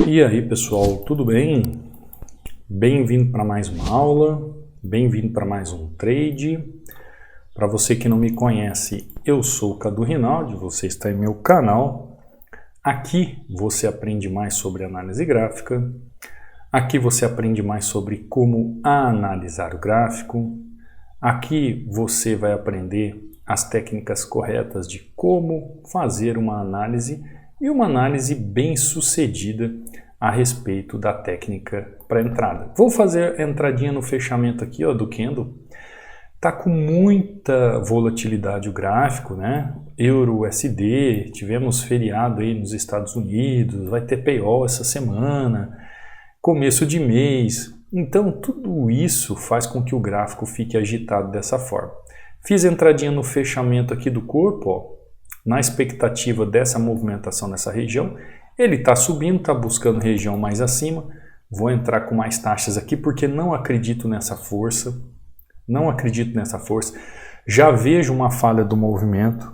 E aí pessoal, tudo bem? Bem-vindo para mais uma aula, bem-vindo para mais um trade. Para você que não me conhece, eu sou o Cadu Rinaldi, você está em meu canal. Aqui você aprende mais sobre análise gráfica, aqui você aprende mais sobre como analisar o gráfico, aqui você vai aprender as técnicas corretas de como fazer uma análise e uma análise bem sucedida a respeito da técnica para entrada. Vou fazer a entradinha no fechamento aqui do candle. Tá com muita volatilidade o gráfico, né? Euro, USD, tivemos feriado aí nos Estados Unidos, vai ter payroll essa semana, começo de mês. Então tudo isso faz com que o gráfico fique agitado dessa forma. Fiz a entradinha no fechamento aqui do corpo, na expectativa dessa movimentação nessa região. Ele está subindo, está buscando região mais acima. Vou entrar com mais taxas aqui porque não acredito nessa força. Não acredito nessa força. Já vejo uma falha do movimento.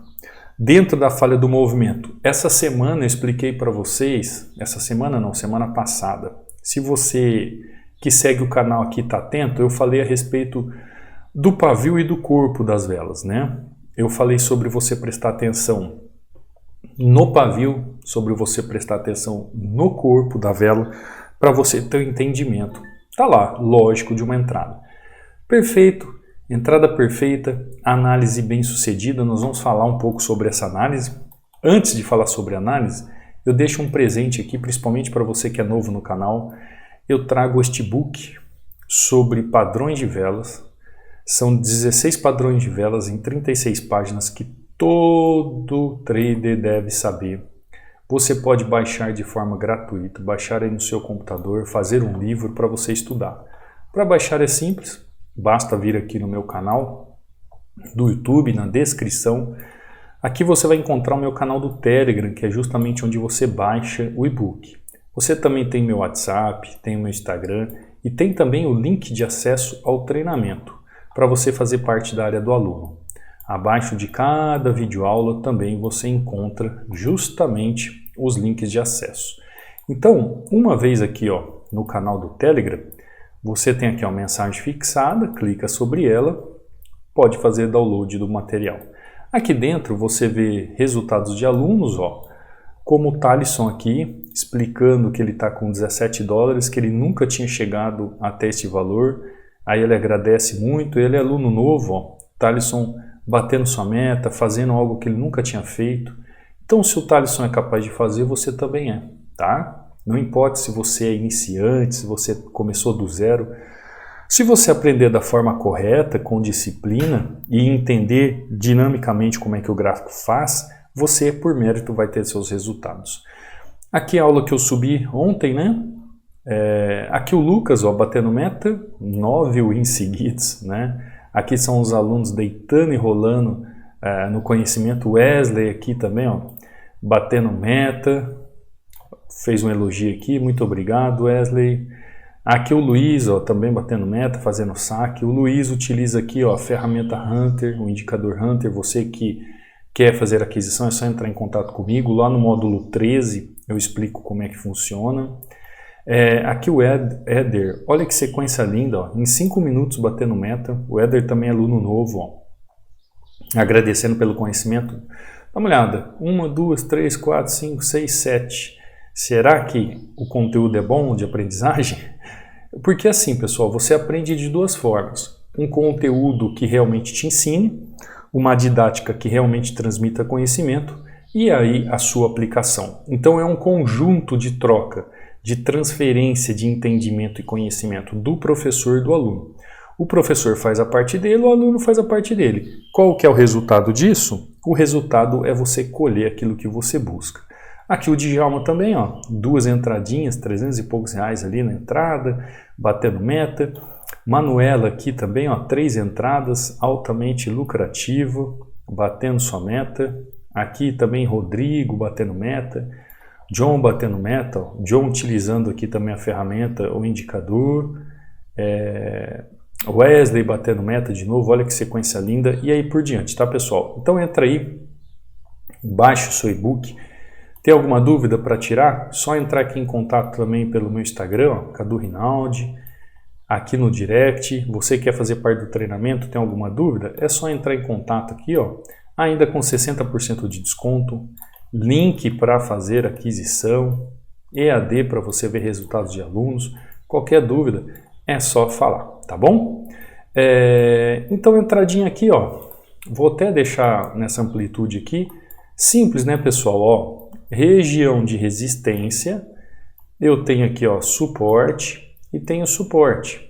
Dentro da falha do movimento, essa semana eu expliquei para vocês, essa semana não, semana passada. Se você que segue o canal aqui está atento, eu falei a respeito do pavio e do corpo das velas, né? Eu falei sobre você prestar atenção no pavio, sobre você prestar atenção no corpo da vela, para você ter um entendimento. Tá lá, lógico, de uma entrada. Perfeito, entrada perfeita, análise bem sucedida. Nós vamos falar um pouco sobre essa análise. Antes de falar sobre análise, eu deixo um presente aqui, principalmente para você que é novo no canal. Eu trago este book sobre padrões de velas. São 16 padrões de velas em 36 páginas que todo trader deve saber. Você pode baixar de forma gratuita, baixar aí no seu computador, fazer um livro para você estudar. Para baixar é simples, basta vir aqui no meu canal do YouTube, na descrição. Aqui você vai encontrar o meu canal do Telegram, que é justamente onde você baixa o e-book. Você também tem meu WhatsApp, tem o meu Instagram e tem também o link de acesso ao treinamento, para você fazer parte da área do aluno. Abaixo de cada videoaula também você encontra justamente os links de acesso. Então, uma vez aqui no canal do Telegram, você tem aqui uma mensagem fixada, clica sobre ela, pode fazer download do material. Aqui dentro você vê resultados de alunos, como o Thalisson aqui, explicando que ele está com 17 dólares, que ele nunca tinha chegado até este valor. Aí ele agradece muito, ele é aluno novo, Thalisson batendo sua meta, fazendo algo que ele nunca tinha feito. Então se o Thalisson é capaz de fazer, você também é, tá? Não importa se você é iniciante, se você começou do zero. Se você aprender da forma correta, com disciplina e entender dinamicamente como é que o gráfico faz, você por mérito vai ter seus resultados. Aqui a aula que eu subi ontem, né? Aqui o Lucas, batendo meta, 9 wins seguidos, né? Aqui são os alunos deitando e rolando no conhecimento. Wesley aqui também, batendo meta, fez um elogio aqui, muito obrigado Wesley. Aqui o Luiz, também batendo meta, fazendo saque. O Luiz utiliza aqui a ferramenta Hunter, o indicador Hunter. Você que quer fazer aquisição é só entrar em contato comigo. Lá no módulo 13 eu explico como é que funciona. Aqui o Éder, olha que sequência linda, em 5 minutos batendo meta. O Éder também é aluno novo, agradecendo pelo conhecimento. Dá uma olhada, 1, 2, 3, 4, 5, 6, 7. Será que o conteúdo é bom de aprendizagem? Porque assim, pessoal, você aprende de duas formas. Um conteúdo que realmente te ensine, uma didática que realmente transmita conhecimento e aí a sua aplicação. Então é um conjunto de troca, de transferência de entendimento e conhecimento do professor e do aluno. O professor faz a parte dele, o aluno faz a parte dele. Qual que é o resultado disso? O resultado é você colher aquilo que você busca. Aqui o Djalma também, 2 entradinhas, 300 e poucos reais ali na entrada, batendo meta. Manuela aqui também, 3 entradas, altamente lucrativo, batendo sua meta. Aqui também Rodrigo batendo meta. John batendo meta, John utilizando aqui também a ferramenta, o indicador, Wesley batendo meta de novo, olha que sequência linda, e aí por diante, tá pessoal? Então entra aí, baixa o seu e-book, Tem alguma dúvida para tirar? Só entrar aqui em contato também pelo meu Instagram, ó, Cadu Rinaldi, aqui no direct. Você quer fazer parte do treinamento, tem alguma dúvida? É só entrar em contato aqui, ó, ainda com 60% de desconto, link para fazer aquisição, EAD para você ver resultados de alunos. Qualquer dúvida é só falar, tá bom? Então, entradinha aqui, ó, vou até deixar nessa amplitude aqui, simples, né, pessoal? Ó, região de resistência, eu tenho aqui, ó, suporte e tenho suporte.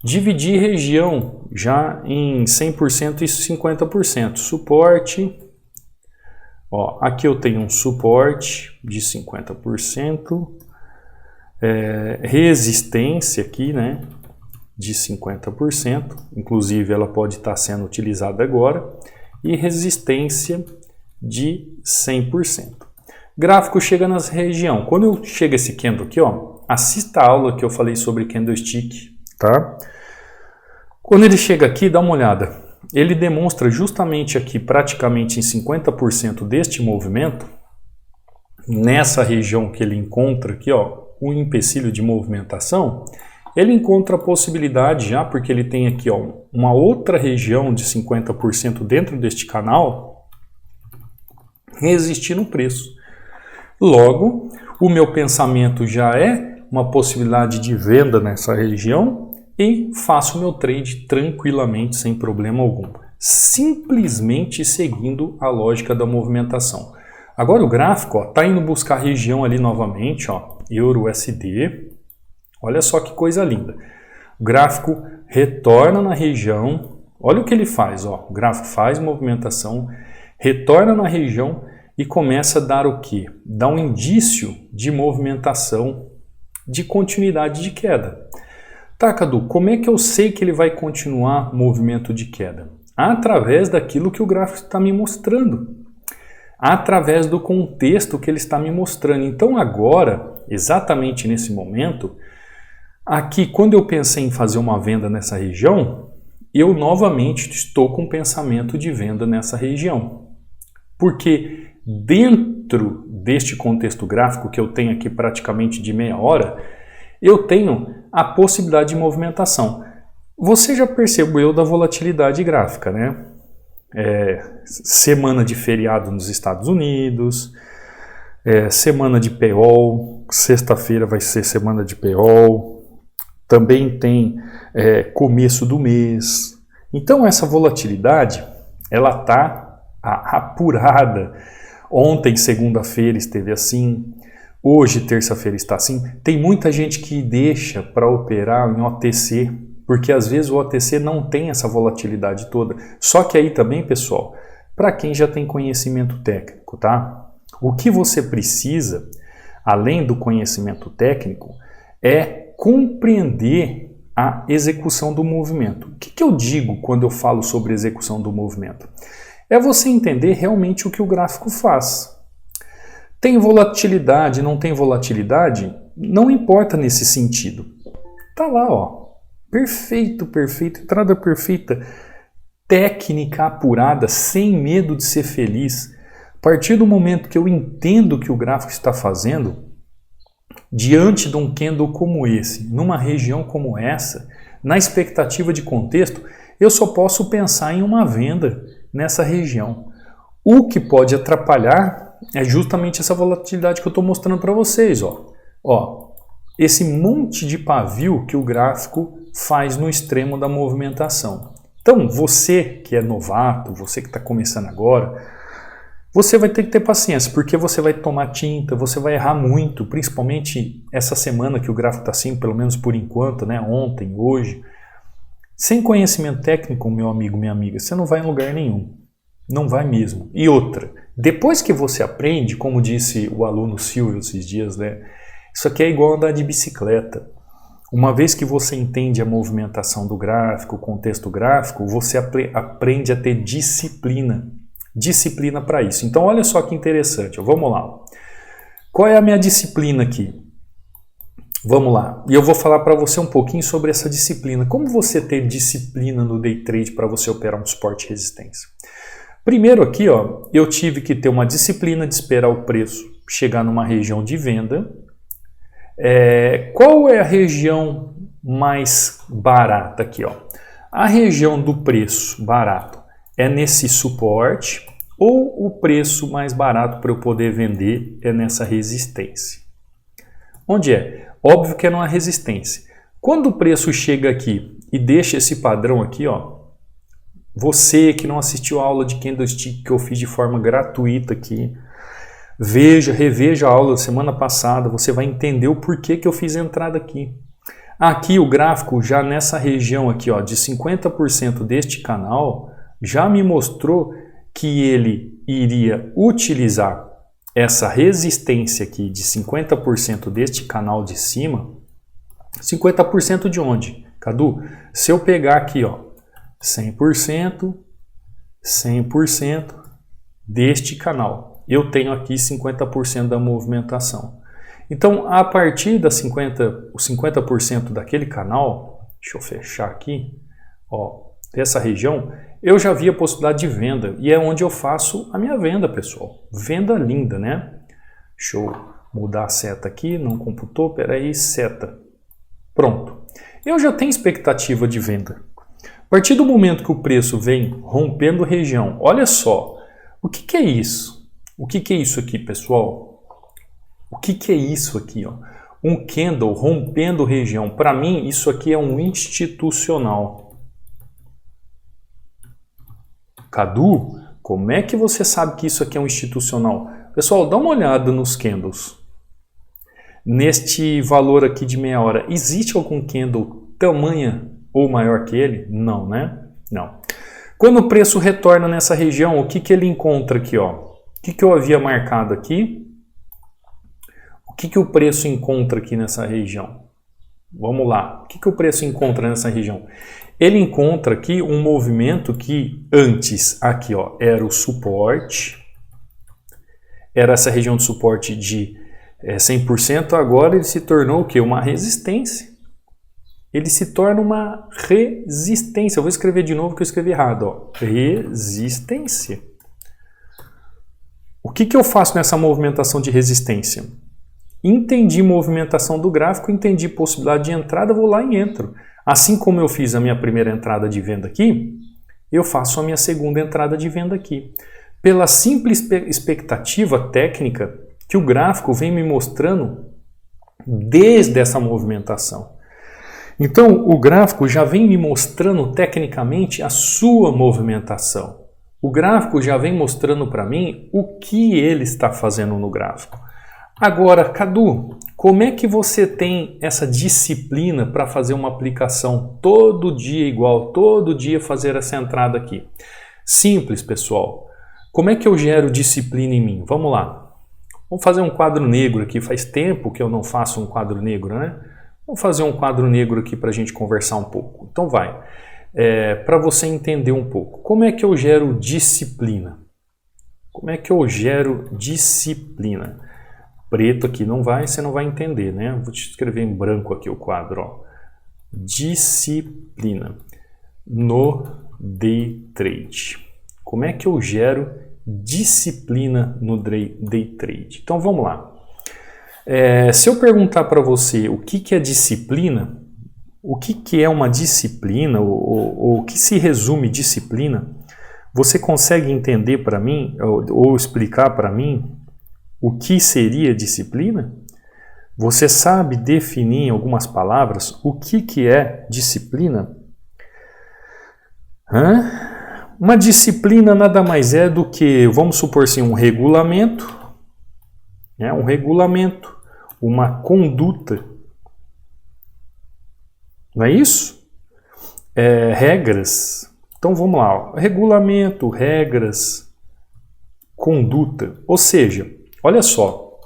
Dividir região já em 100% e 50%. Suporte, ó, aqui eu tenho um suporte de 50%, resistência aqui, né, de 50%, inclusive ela pode estar sendo utilizada agora, e resistência de 100%. Gráfico chega nessa região. Quando eu chego esse candle aqui, ó, assista a aula que eu falei sobre candlestick, tá? Quando ele chega aqui, dá uma olhada. Ele demonstra justamente aqui, praticamente em 50% deste movimento, nessa região que ele encontra aqui, ó, o empecilho de movimentação, ele encontra a possibilidade já, porque ele tem aqui, ó, uma outra região de 50% dentro deste canal, resistir no preço. Logo, o meu pensamento já é uma possibilidade de venda nessa região e faço meu trade tranquilamente, sem problema algum, simplesmente seguindo a lógica da movimentação. Agora o gráfico está indo buscar a região ali novamente, ó, Euro-USD. Olha só que coisa linda. O gráfico retorna na região, olha o que ele faz, ó, o gráfico faz movimentação, retorna na região e começa a dar o quê? Dá um indício de movimentação, de continuidade de queda. Tá, Cadu, como é que eu sei que ele vai continuar movimento de queda? Através daquilo que o gráfico está me mostrando. Através do contexto que ele está me mostrando. Então agora, exatamente nesse momento, aqui quando eu pensei em fazer uma venda nessa região, eu novamente estou com pensamento de venda nessa região. Porque dentro deste contexto gráfico que eu tenho aqui praticamente de meia hora, eu tenho a possibilidade de movimentação. Você já percebeu da volatilidade gráfica, né? Semana de feriado nos Estados Unidos, semana de PO, sexta-feira vai ser semana de PO, também tem começo do mês. Então essa volatilidade, ela está apurada. Ontem, segunda-feira, esteve assim, hoje, terça-feira, está assim. Tem muita gente que deixa para operar em OTC, porque às vezes o OTC não tem essa volatilidade toda. Só que aí também, pessoal, para quem já tem conhecimento técnico, tá? O que você precisa, além do conhecimento técnico, é compreender a execução do movimento. O que eu digo quando eu falo sobre execução do movimento? É você entender realmente o que o gráfico faz. Tem volatilidade, não tem volatilidade? Não importa nesse sentido. Tá lá, ó. Perfeito, perfeito, entrada perfeita. Técnica apurada, sem medo de ser feliz. A partir do momento que eu entendo o que o gráfico está fazendo, diante de um candle como esse, numa região como essa, na expectativa de contexto, eu só posso pensar em uma venda nessa região. O que pode atrapalhar é justamente essa volatilidade que eu estou mostrando para vocês. Ó, esse monte de pavio que o gráfico faz no extremo da movimentação. Então, você que é novato, você que está começando agora, você vai ter que ter paciência, porque você vai tomar tinta, você vai errar muito, principalmente essa semana que o gráfico está assim, pelo menos por enquanto, né? Ontem, hoje. Sem conhecimento técnico, meu amigo, minha amiga, você não vai em lugar nenhum. Não vai mesmo. E outra, depois que você aprende, como disse o aluno Silvio esses dias, né? Isso aqui é igual andar de bicicleta. Uma vez que você entende a movimentação do gráfico, o contexto gráfico, você aprende a ter disciplina. Disciplina para isso. Então, olha só que interessante. Vamos lá. Qual é a minha disciplina aqui? Vamos lá. E eu vou falar para você um pouquinho sobre essa disciplina. Como você ter disciplina no day trade para você operar um suporte e resistência? Primeiro aqui, ó, eu tive que ter uma disciplina de esperar o preço chegar numa região de venda. Qual é a região mais barata aqui, ó? A região do preço barato é nesse suporte, ou o preço mais barato para eu poder vender é nessa resistência? Onde é? Óbvio que é numa resistência. Quando o preço chega aqui e deixa esse padrão aqui, ó, você que não assistiu a aula de candlestick que eu fiz de forma gratuita aqui, reveja a aula da semana passada, você vai entender o porquê que eu fiz a entrada aqui. Aqui o gráfico já nessa região aqui, ó, de 50% deste canal, já me mostrou que ele iria utilizar essa resistência aqui de 50% deste canal de cima. 50% de onde? Cadu, se eu pegar aqui, ó, 100% deste canal, eu tenho aqui 50% da movimentação. Então, a partir da 50% daquele canal, deixa eu fechar aqui, ó, dessa região, eu já vi a possibilidade de venda, e é onde eu faço a minha venda, pessoal. Venda linda, né? Deixa eu mudar a seta aqui, não computou, peraí, seta. Pronto. Eu já tenho expectativa de venda. A partir do momento que o preço vem rompendo região, olha só, o que é isso? O que é isso aqui, pessoal? O que é isso aqui, ó? Um candle rompendo região. Para mim, isso aqui é um institucional. Cadu, como é que você sabe que isso aqui é um institucional? Pessoal, dá uma olhada nos candles. Neste valor aqui de meia hora, existe algum candle tamanho ou maior que ele? Não, né? Não. Quando o preço retorna nessa região, o que ele encontra aqui, ó? O que eu havia marcado aqui? O que o preço encontra aqui nessa região? Vamos lá. O que o preço encontra nessa região? Ele encontra aqui um movimento que antes, aqui ó, era o suporte, era essa região de suporte de 100%, agora ele se tornou o quê? Uma resistência. Ele se torna uma resistência. Eu vou escrever de novo que eu escrevi errado, ó. Resistência. O que eu faço nessa movimentação de resistência? Entendi movimentação do gráfico, entendi possibilidade de entrada, vou lá e entro. Assim como eu fiz a minha primeira entrada de venda aqui, eu faço a minha segunda entrada de venda aqui. Pela simples expectativa técnica que o gráfico vem me mostrando desde essa movimentação. Então, o gráfico já vem me mostrando tecnicamente a sua movimentação. O gráfico já vem mostrando para mim o que ele está fazendo no gráfico. Agora, Cadu, como é que você tem essa disciplina para fazer uma aplicação todo dia igual, todo dia fazer essa entrada aqui? Simples, pessoal. Como é que eu gero disciplina em mim? Vamos lá. Vamos fazer um quadro negro aqui. Faz tempo que eu não faço um quadro negro, né? Vamos fazer um quadro negro aqui para a gente conversar um pouco. Então vai. Para você entender um pouco. Como é que eu gero disciplina? Como é que eu gero disciplina? Preto aqui não vai, você não vai entender, né? Vou te escrever em branco aqui o quadro, ó. Disciplina no day trade. Como é que eu gero disciplina no day trade? Então vamos lá. Se eu perguntar para você o que é disciplina, o que é uma disciplina, ou o que se resume disciplina, você consegue entender para mim, ou explicar para mim, o que seria disciplina? Você sabe definir em algumas palavras o que é disciplina? Uma disciplina nada mais é do que, vamos supor assim, um regulamento, né? Um regulamento, uma conduta. Não é isso? Regras. Então vamos lá. Regulamento, regras, conduta. Ou seja, olha só,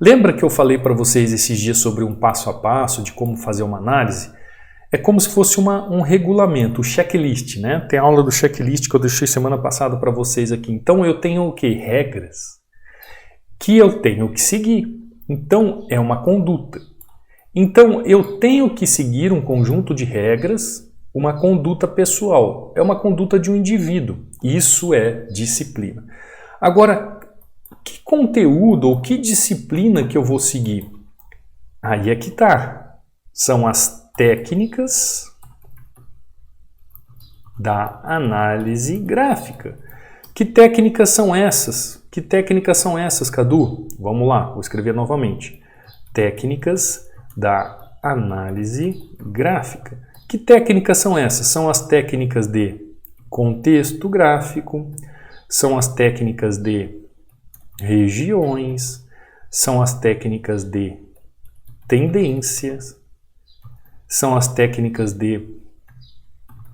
lembra que eu falei para vocês esses dias sobre um passo a passo de como fazer uma análise? É como se fosse um regulamento, o checklist, né? Tem a aula do checklist que eu deixei semana passada para vocês aqui. Então eu tenho o quê? Regras que eu tenho que seguir. Então é uma conduta. Então eu tenho que seguir um conjunto de regras, uma conduta pessoal. É uma conduta de um indivíduo. Isso é disciplina. Agora, que conteúdo ou que disciplina que eu vou seguir? Aí é que tá. São as técnicas da análise gráfica. Que técnicas são essas? Que técnicas são essas, Cadu? Vamos lá, vou escrever novamente. Técnicas da análise gráfica. Que técnicas são essas? São as técnicas de contexto gráfico, são as técnicas de regiões, são as técnicas de tendências, são as técnicas de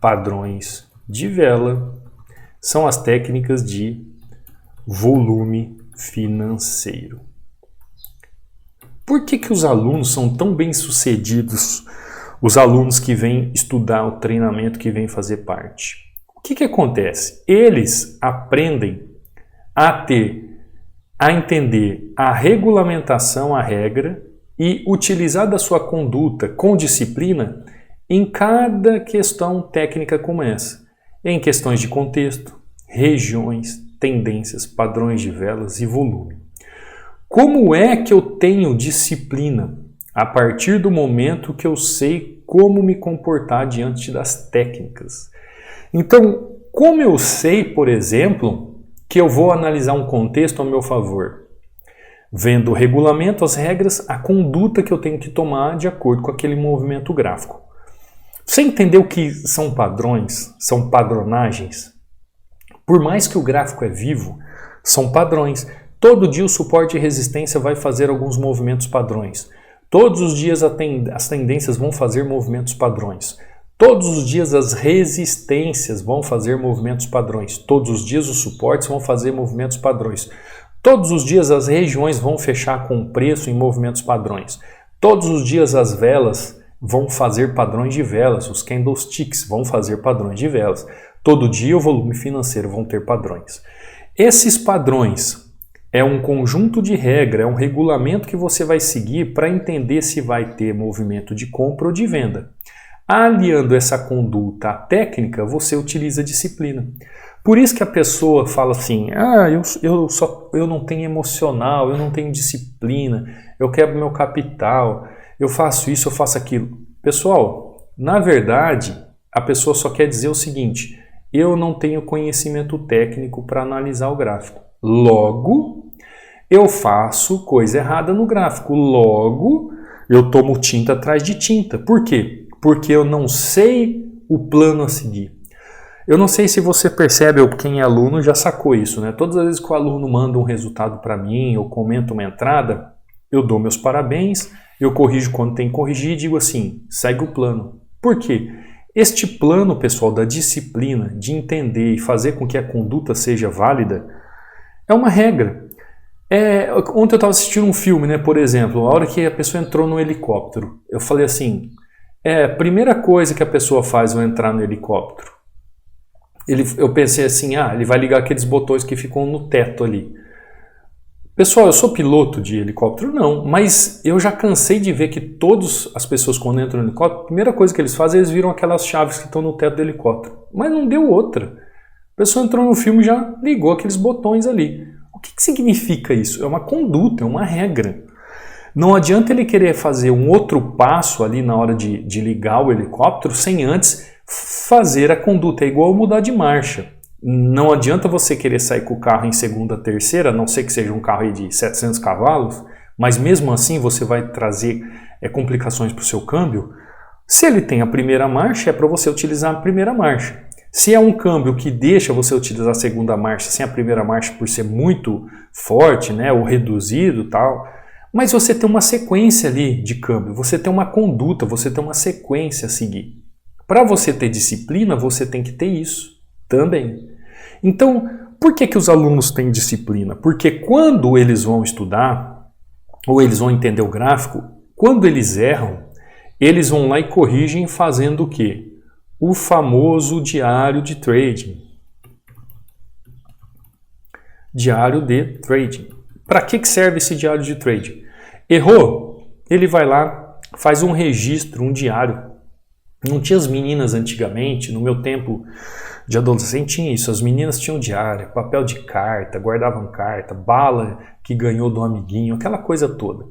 padrões de vela, são as técnicas de volume financeiro. Por que os alunos são tão bem-sucedidos, os alunos que vêm estudar o treinamento, que vêm fazer parte? O que acontece? Eles aprendem a entender a regulamentação, a regra, e utilizar da sua conduta com disciplina em cada questão técnica como essa. Em questões de contexto, regiões, tendências, padrões de velas e volume. Como é que eu tenho disciplina? A partir do momento que eu sei como me comportar diante das técnicas. Então, como eu sei, por exemplo, que eu vou analisar um contexto a meu favor? Vendo o regulamento, as regras, a conduta que eu tenho que tomar de acordo com aquele movimento gráfico. Você entendeu que são padrões, são padronagens? Por mais que o gráfico é vivo, são padrões. Todo dia o suporte e resistência vai fazer alguns movimentos padrões. Todos os dias as tendências vão fazer movimentos padrões. Todos os dias as resistências vão fazer movimentos padrões. Todos os dias os suportes vão fazer movimentos padrões. Todos os dias as regiões vão fechar com preço em movimentos padrões. Todos os dias as velas vão fazer padrões de velas. Os candlesticks vão fazer padrões de velas. Todo dia o volume financeiro vão ter padrões. Esses padrões é um conjunto de regras, é um regulamento que você vai seguir para entender se vai ter movimento de compra ou de venda. Aliando essa conduta à técnica, você utiliza disciplina. Por isso que a pessoa fala assim, eu não tenho emocional, eu não tenho disciplina, eu quebro meu capital, eu faço isso, eu faço aquilo. Pessoal, na verdade, a pessoa só quer dizer o seguinte, eu não tenho conhecimento técnico para analisar o gráfico. Logo, eu faço coisa errada no gráfico. Logo, eu tomo tinta atrás de tinta. Por quê? Porque eu não sei o plano a seguir. Eu não sei se você percebe, ou quem é aluno já sacou isso, né? Todas as vezes que o aluno manda um resultado para mim, ou comenta uma entrada, eu dou meus parabéns, eu corrijo quando tem que corrigir e digo assim, segue o plano. Por quê? Este plano, pessoal, da disciplina, de entender e fazer com que a conduta seja válida, é uma regra. Ontem eu estava assistindo um filme, né? Por exemplo, a hora que a pessoa entrou no helicóptero, eu falei assim, a primeira coisa que a pessoa faz ao entrar no helicóptero, eu pensei assim, ele vai ligar aqueles botões que ficam no teto ali. Pessoal, eu sou piloto de helicóptero? Não, mas eu já cansei de ver que todas as pessoas quando entram no helicóptero, a primeira coisa que eles fazem, eles viram aquelas chaves que estão no teto do helicóptero. Mas não deu outra. A pessoa entrou no filme e já ligou aqueles botões ali. O que significa isso? É uma conduta, é uma regra. Não adianta ele querer fazer um outro passo ali na hora de ligar o helicóptero sem antes fazer a conduta. É igual mudar de marcha. Não adianta você querer sair com o carro em segunda, terceira, a não ser que seja um carro aí de 700 cavalos, mas mesmo assim você vai trazer complicações para o seu câmbio. Se ele tem a primeira marcha, é para você utilizar a primeira marcha. Se é um câmbio que deixa você utilizar a segunda marcha sem a primeira marcha por ser muito forte, né, ou reduzido e tal, mas você tem uma sequência ali de câmbio, você tem uma conduta, você tem uma sequência a seguir. Para você ter disciplina, você tem que ter isso também. Então, por que os alunos têm disciplina? Porque quando eles vão estudar, ou eles vão entender o gráfico, quando eles erram, eles vão lá e corrigem fazendo o quê? O famoso diário de trading. Diário de trading. Para que serve esse diário de trading? Errou? Ele vai lá, faz um registro, um diário, Não tinha as meninas antigamente, no meu tempo de adolescente tinha isso, as meninas tinham diário, papel de carta, guardavam carta, bala que ganhou do amiguinho, aquela coisa toda.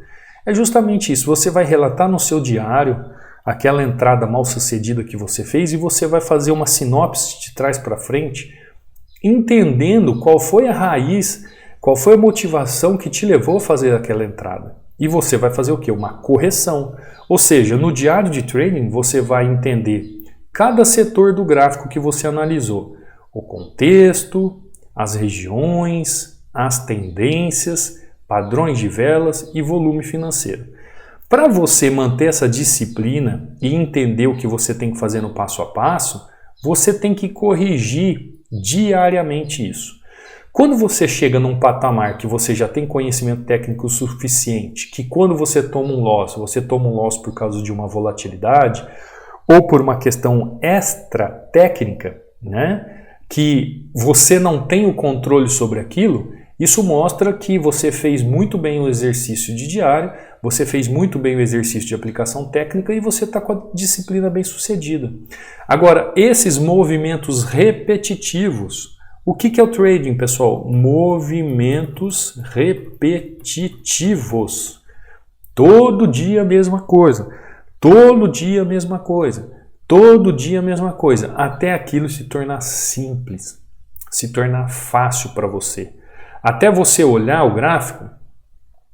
É justamente isso, você vai relatar no seu diário aquela entrada mal sucedida que você fez e você vai fazer uma sinopse de trás para frente, entendendo qual foi a raiz, qual foi a motivação que te levou a fazer aquela entrada. E você vai fazer o quê? Uma correção. Ou seja, no diário de trading você vai entender cada setor do gráfico que você analisou. O contexto, as regiões, as tendências, padrões de velas e volume financeiro. Para você manter essa disciplina e entender o que você tem que fazer no passo a passo, você tem que corrigir diariamente isso. Quando você chega num patamar que você já tem conhecimento técnico suficiente, que quando você toma um loss por causa de uma volatilidade ou por uma questão extra técnica, né, que você não tem o controle sobre aquilo, isso mostra que você fez muito bem o exercício de diário, você fez muito bem o exercício de aplicação técnica e você está com a disciplina bem sucedida. Agora, esses movimentos repetitivos, o que é o trading, pessoal? Movimentos repetitivos. Todo dia a mesma coisa. Todo dia a mesma coisa. Todo dia a mesma coisa. Até aquilo se tornar simples. Se tornar fácil para você. Até você olhar o gráfico,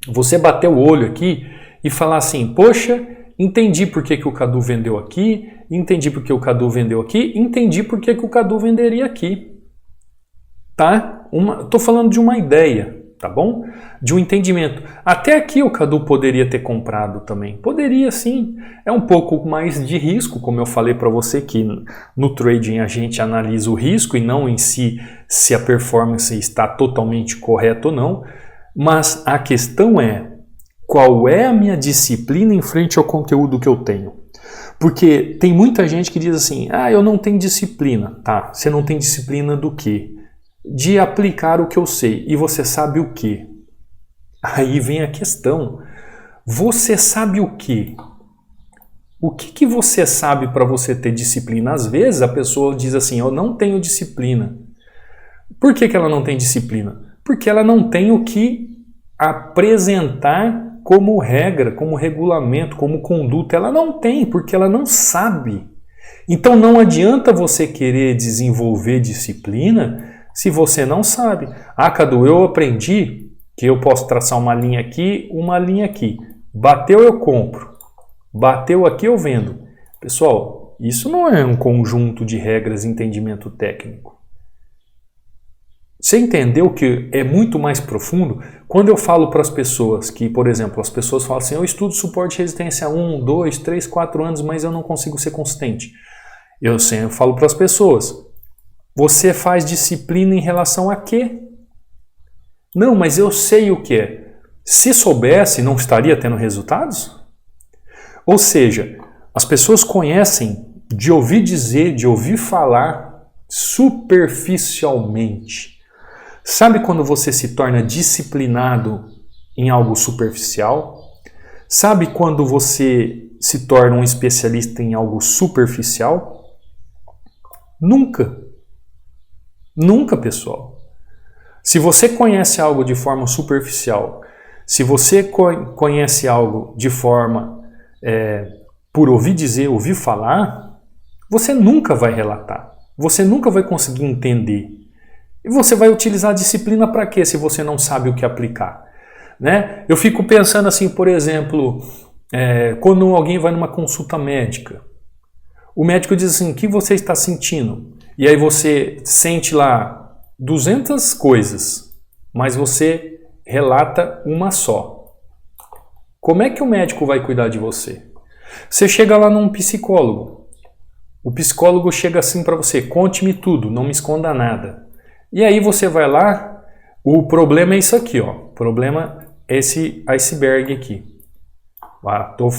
você bater o olho aqui e falar assim, poxa, entendi por que o Cadu vendeu aqui, entendi por que o Cadu vendeu aqui, entendi por que o Cadu venderia aqui. Tá? Tô falando de uma ideia, tá bom? De um entendimento. Até aqui o Cadu poderia ter comprado também. Poderia sim. É um pouco mais de risco, como eu falei para você que no trading a gente analisa o risco e não em si se a performance está totalmente correta ou não. Mas a questão é, qual é a minha disciplina em frente ao conteúdo que eu tenho? Porque tem muita gente que diz assim, eu não tenho disciplina. Tá, você não tem disciplina do quê? De aplicar o que eu sei. E você sabe o quê? Aí vem a questão. Você sabe o quê? O que você sabe para você ter disciplina? Às vezes a pessoa diz assim, eu não tenho disciplina. Por que ela não tem disciplina? Porque ela não tem o que apresentar como regra, como regulamento, como conduta. Ela não tem, porque ela não sabe. Então não adianta você querer desenvolver disciplina se você não sabe. Cadu, eu aprendi que eu posso traçar uma linha aqui, uma linha aqui. Bateu, eu compro. Bateu aqui, eu vendo. Pessoal, isso não é um conjunto de regras e entendimento técnico. Você entendeu que é muito mais profundo? Quando eu falo para as pessoas que, por exemplo, as pessoas falam assim, eu estudo suporte e resistência há 1, 2, 3, 4 anos, mas eu não consigo ser consistente. Eu sempre falo para as pessoas, você faz disciplina em relação a quê? Não, mas eu sei o que é. Se soubesse, não estaria tendo resultados? Ou seja, as pessoas conhecem de ouvir dizer, de ouvir falar superficialmente. Sabe quando você se torna disciplinado em algo superficial? Sabe quando você se torna um especialista em algo superficial? Nunca. Nunca, pessoal. Se você conhece algo de forma superficial, se você conhece algo de forma por ouvir dizer, ouvir falar, você nunca vai relatar. Você nunca vai conseguir entender. E você vai utilizar a disciplina para quê se você não sabe o que aplicar? Né? Eu fico pensando assim, por exemplo, quando alguém vai numa consulta médica, o médico diz assim, o que você está sentindo? E aí você sente lá 200 coisas, mas você relata uma só. Como é que o médico vai cuidar de você? Você chega lá num psicólogo. O psicólogo chega assim para você, conte-me tudo, não me esconda nada. E aí você vai lá, o problema é isso aqui, ó. O problema é esse iceberg aqui. Tô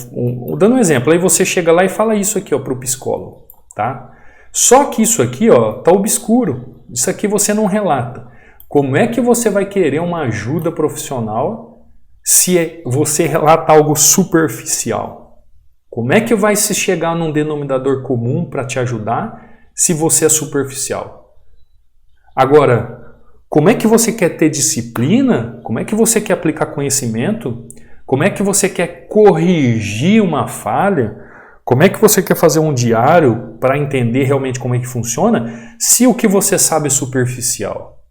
dando um exemplo, aí você chega lá e fala isso aqui, ó, para o psicólogo, tá? Só que isso aqui, ó, tá obscuro. Isso aqui você não relata. Como é que você vai querer uma ajuda profissional se você relata algo superficial? Como é que vai se chegar num denominador comum para te ajudar se você é superficial? Agora, como é que você quer ter disciplina? Como é que você quer aplicar conhecimento? Como é que você quer corrigir uma falha? Como é que você quer fazer um diário para entender realmente como é que funciona se o que você sabe é superficial?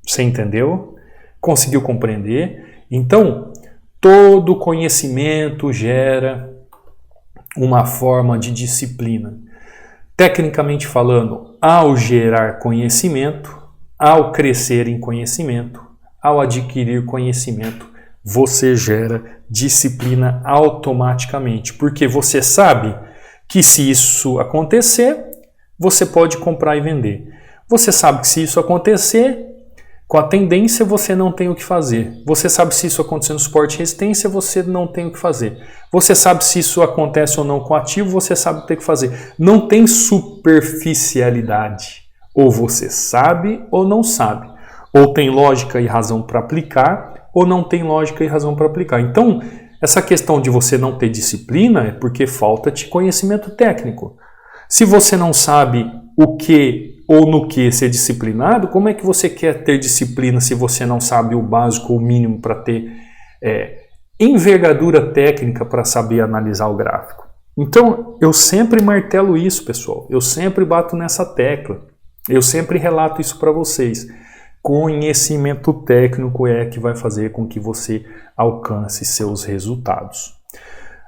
Você entendeu? Conseguiu compreender? Então, todo conhecimento gera uma forma de disciplina. Tecnicamente falando, ao gerar conhecimento, ao crescer em conhecimento, ao adquirir conhecimento, você gera disciplina automaticamente, porque você sabe que se isso acontecer, você pode comprar e vender. Você sabe que se isso acontecer, com a tendência você não tem o que fazer. Você sabe se isso acontecer no suporte e resistência, você não tem o que fazer. Você sabe se isso acontece ou não com o ativo, você sabe o que tem que fazer. Não tem superficialidade. Ou você sabe ou não sabe. Ou tem lógica e razão para aplicar, ou não tem lógica e razão para aplicar. Então, essa questão de você não ter disciplina é porque falta-te conhecimento técnico. Se você não sabe o que ou no que ser disciplinado, como é que você quer ter disciplina se você não sabe o básico ou o mínimo para ter envergadura técnica para saber analisar o gráfico? Então, eu sempre martelo isso, pessoal. Eu sempre bato nessa tecla. Eu sempre relato isso para vocês. Conhecimento técnico é que vai fazer com que você alcance seus resultados.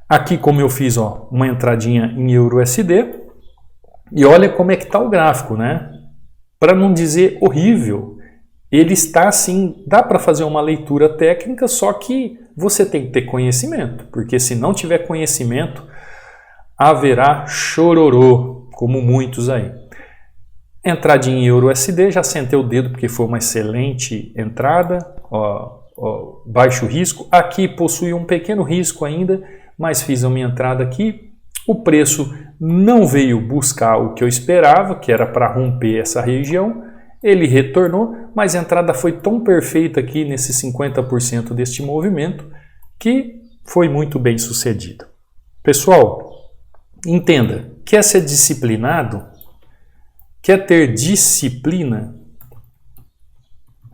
Aqui, como eu fiz, uma entradinha em EURUSD, e olha como é que está o gráfico, né? Para não dizer horrível, ele está assim, dá para fazer uma leitura técnica, só que você tem que ter conhecimento, porque se não tiver conhecimento, haverá chororô, como muitos aí. Entradinha em EURUSD, já sentei o dedo porque foi uma excelente entrada, baixo risco. Aqui possui um pequeno risco ainda, mas fiz a minha entrada aqui. O preço não veio buscar o que eu esperava, que era para romper essa região. Ele retornou, mas a entrada foi tão perfeita aqui nesse 50% deste movimento que foi muito bem sucedida. Pessoal, entenda, quer ser disciplinado? Quer ter disciplina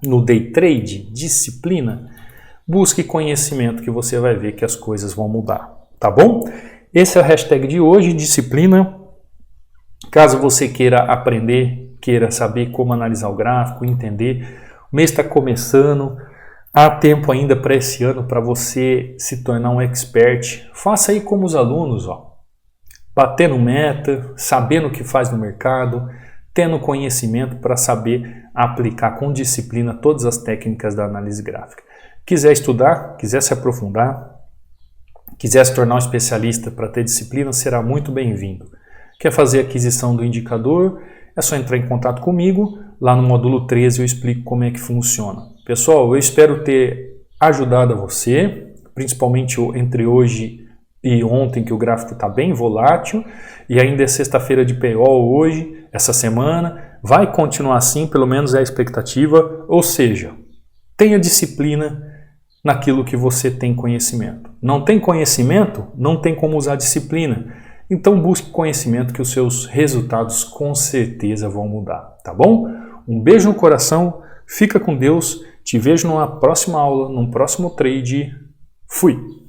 no day trade? Disciplina? Busque conhecimento que você vai ver que as coisas vão mudar, tá bom? Esse é o hashtag de hoje, disciplina. Caso você queira aprender, queira saber como analisar o gráfico, entender, o mês está começando, há tempo ainda para esse ano para você se tornar um expert. Faça aí como os alunos, batendo meta, sabendo o que faz no mercado, tendo conhecimento para saber aplicar com disciplina todas as técnicas da análise gráfica. Quiser estudar, quiser se aprofundar, quiser se tornar um especialista para ter disciplina, será muito bem-vindo. Quer fazer aquisição do indicador? É só entrar em contato comigo. Lá no módulo 13 eu explico como é que funciona. Pessoal, eu espero ter ajudado a você, principalmente entre hoje e ontem, que o gráfico está bem volátil, e ainda é sexta-feira de paywall hoje, essa semana, vai continuar assim, pelo menos é a expectativa, ou seja, tenha disciplina naquilo que você tem conhecimento. Não tem conhecimento, não tem como usar disciplina, então busque conhecimento que os seus resultados com certeza vão mudar, tá bom? Um beijo no coração, fica com Deus, te vejo numa próxima aula, num próximo trade, fui!